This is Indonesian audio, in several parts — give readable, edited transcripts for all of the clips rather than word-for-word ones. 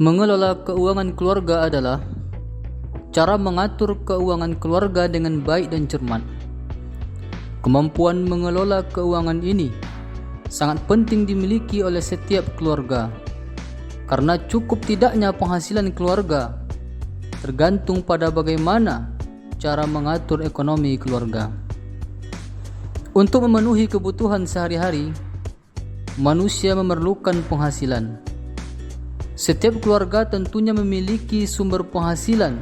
Mengelola keuangan keluarga adalah cara mengatur keuangan keluarga dengan baik dan cermat. Kemampuan mengelola keuangan ini sangat penting dimiliki oleh setiap keluarga, karena cukup tidaknya penghasilan keluarga tergantung pada bagaimana cara mengatur ekonomi keluarga. Untuk memenuhi kebutuhan sehari-hari, manusia memerlukan penghasilan. Setiap keluarga tentunya memiliki sumber penghasilan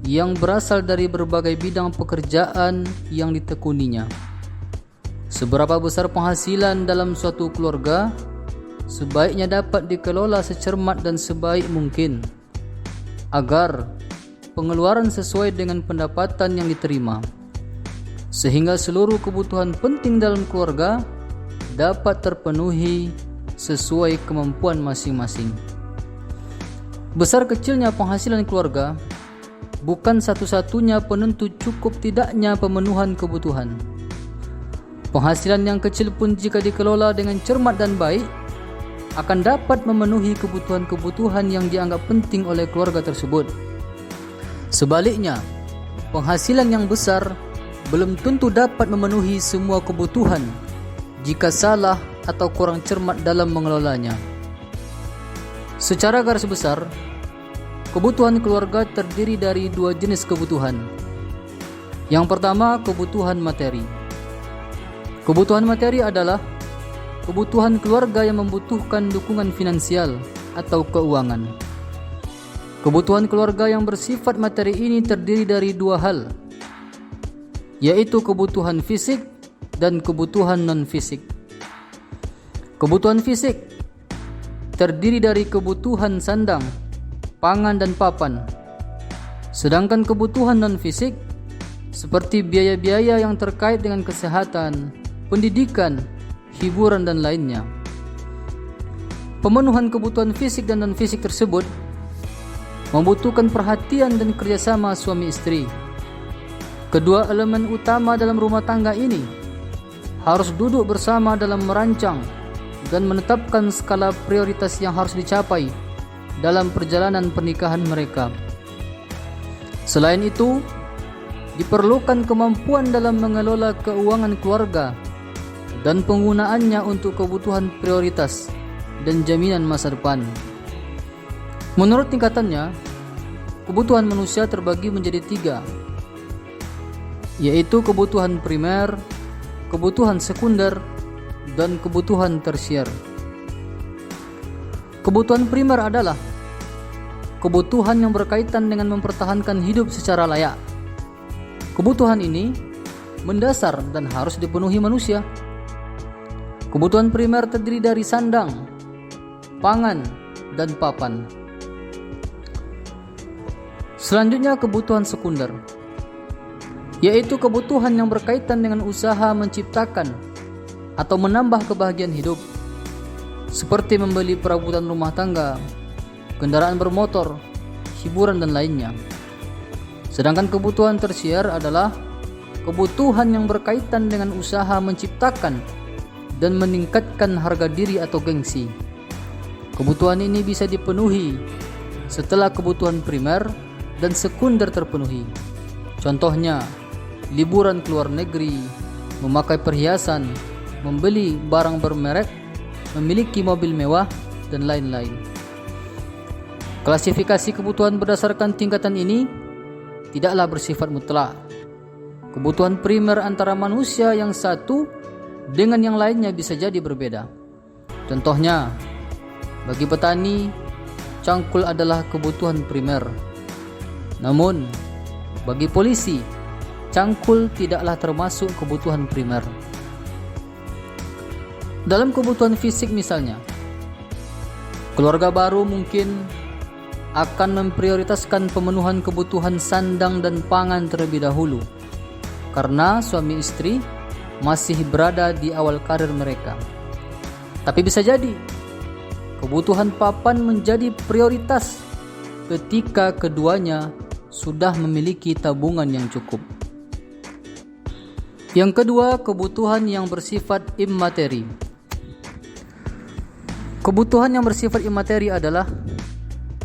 yang berasal dari berbagai bidang pekerjaan yang ditekuninya. Seberapa besar penghasilan dalam suatu keluarga, sebaiknya dapat dikelola secermat dan sebaik mungkin, agar pengeluaran sesuai dengan pendapatan yang diterima, sehingga seluruh kebutuhan penting dalam keluarga dapat terpenuhi sesuai kemampuan masing-masing. Besar kecilnya penghasilan keluarga bukan satu-satunya penentu cukup tidaknya pemenuhan kebutuhan. Penghasilan yang kecil pun jika dikelola dengan cermat dan baik akan dapat memenuhi kebutuhan-kebutuhan yang dianggap penting oleh keluarga tersebut. Sebaliknya, penghasilan yang besar belum tentu dapat memenuhi semua kebutuhan jika salah atau kurang cermat dalam mengelolanya. Secara garis besar, kebutuhan keluarga terdiri dari dua jenis kebutuhan. Yang pertama, kebutuhan materi. Kebutuhan materi adalah kebutuhan keluarga yang membutuhkan dukungan finansial atau keuangan. Kebutuhan keluarga yang bersifat materi ini terdiri dari dua hal, yaitu kebutuhan fisik dan kebutuhan non-fisik. Kebutuhan fisik terdiri dari kebutuhan sandang, pangan, dan papan. Sedangkan kebutuhan non-fisik seperti biaya-biaya yang terkait dengan kesehatan, pendidikan, hiburan, dan lainnya. Pemenuhan kebutuhan fisik dan non-fisik tersebut membutuhkan perhatian dan kerjasama suami istri. Kedua elemen utama dalam rumah tangga ini harus duduk bersama dalam merancang dan menetapkan skala prioritas yang harus dicapai dalam perjalanan pernikahan mereka. Selain itu, diperlukan kemampuan dalam mengelola keuangan keluarga dan penggunaannya untuk kebutuhan prioritas dan jaminan masa depan. Menurut tingkatannya, kebutuhan manusia terbagi menjadi tiga, yaitu kebutuhan primer, kebutuhan sekunder, dan kebutuhan tersier. Kebutuhan primer adalah kebutuhan yang berkaitan dengan mempertahankan hidup secara layak. Kebutuhan ini mendasar dan harus dipenuhi manusia. Kebutuhan primer terdiri dari sandang, pangan, dan papan. Selanjutnya, kebutuhan sekunder, yaitu kebutuhan yang berkaitan dengan usaha menciptakan atau menambah kebahagiaan hidup, seperti membeli perabotan rumah tangga, kendaraan bermotor, hiburan, dan lainnya. Sedangkan kebutuhan tersier adalah kebutuhan yang berkaitan dengan usaha menciptakan dan meningkatkan harga diri atau gengsi. Kebutuhan ini bisa dipenuhi setelah kebutuhan primer dan sekunder terpenuhi. Contohnya, liburan ke luar negeri, memakai perhiasan, membeli barang bermerek, memiliki mobil mewah, dan lain-lain. Klasifikasi kebutuhan berdasarkan tingkatan ini tidaklah bersifat mutlak. Kebutuhan primer antara manusia yang satu dengan yang lainnya bisa jadi berbeda. Contohnya, bagi petani, cangkul adalah kebutuhan primer. Namun, bagi polisi, cangkul tidaklah termasuk kebutuhan primer. Dalam kebutuhan fisik misalnya, keluarga baru mungkin akan memprioritaskan pemenuhan kebutuhan sandang dan pangan terlebih dahulu, karena suami istri masih berada di awal karir mereka. Tapi bisa jadi kebutuhan papan menjadi prioritas ketika keduanya sudah memiliki tabungan yang cukup. Yang kedua, kebutuhan yang bersifat immateri. Kebutuhan yang bersifat imateri adalah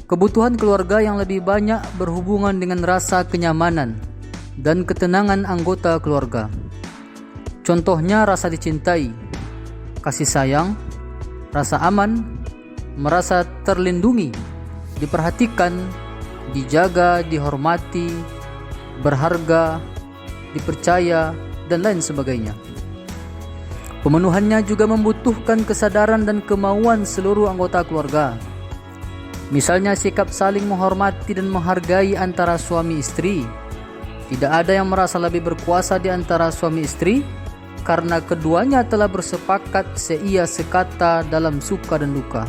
Kebutuhan keluarga yang lebih banyak berhubungan dengan rasa kenyamanan dan ketenangan anggota keluarga. Contohnya rasa dicintai, kasih sayang, rasa aman, merasa terlindungi, diperhatikan, dijaga, dihormati, berharga, dipercaya, dan lain sebagainya. Pemenuhannya juga membutuhkan kesadaran dan kemauan seluruh anggota keluarga. Misalnya sikap saling menghormati dan menghargai antara suami istri. Tidak ada yang merasa lebih berkuasa di antara suami istri karena keduanya telah bersepakat seia sekata dalam suka dan duka.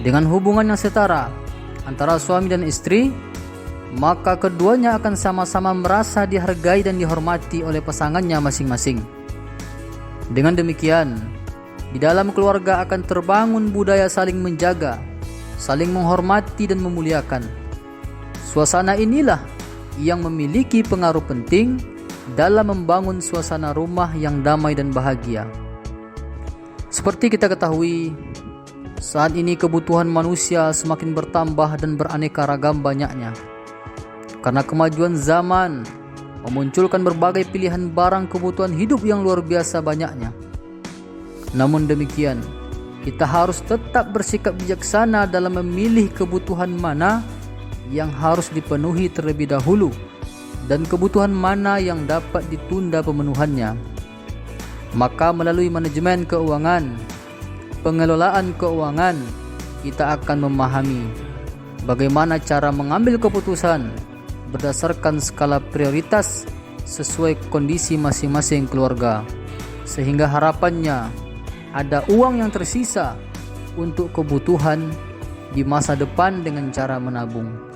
Dengan hubungan yang setara antara suami dan istri, maka keduanya akan sama-sama merasa dihargai dan dihormati oleh pasangannya masing-masing. Dengan demikian, di dalam keluarga akan terbangun budaya saling menjaga, saling menghormati dan memuliakan. Suasana inilah yang memiliki pengaruh penting dalam membangun suasana rumah yang damai dan bahagia. Seperti kita ketahui, saat ini kebutuhan manusia semakin bertambah dan beraneka ragam banyaknya. Karena kemajuan zaman memunculkan berbagai pilihan barang kebutuhan hidup yang luar biasa banyaknya. Namun demikian, kita harus tetap bersikap bijaksana dalam memilih kebutuhan mana yang harus dipenuhi terlebih dahulu dan kebutuhan mana yang dapat ditunda pemenuhannya. Maka melalui manajemen keuangan, pengelolaan keuangan, kita akan memahami bagaimana cara mengambil keputusan berdasarkan skala prioritas sesuai kondisi masing-masing keluarga, sehingga harapannya ada uang yang tersisa untuk kebutuhan di masa depan dengan cara menabung.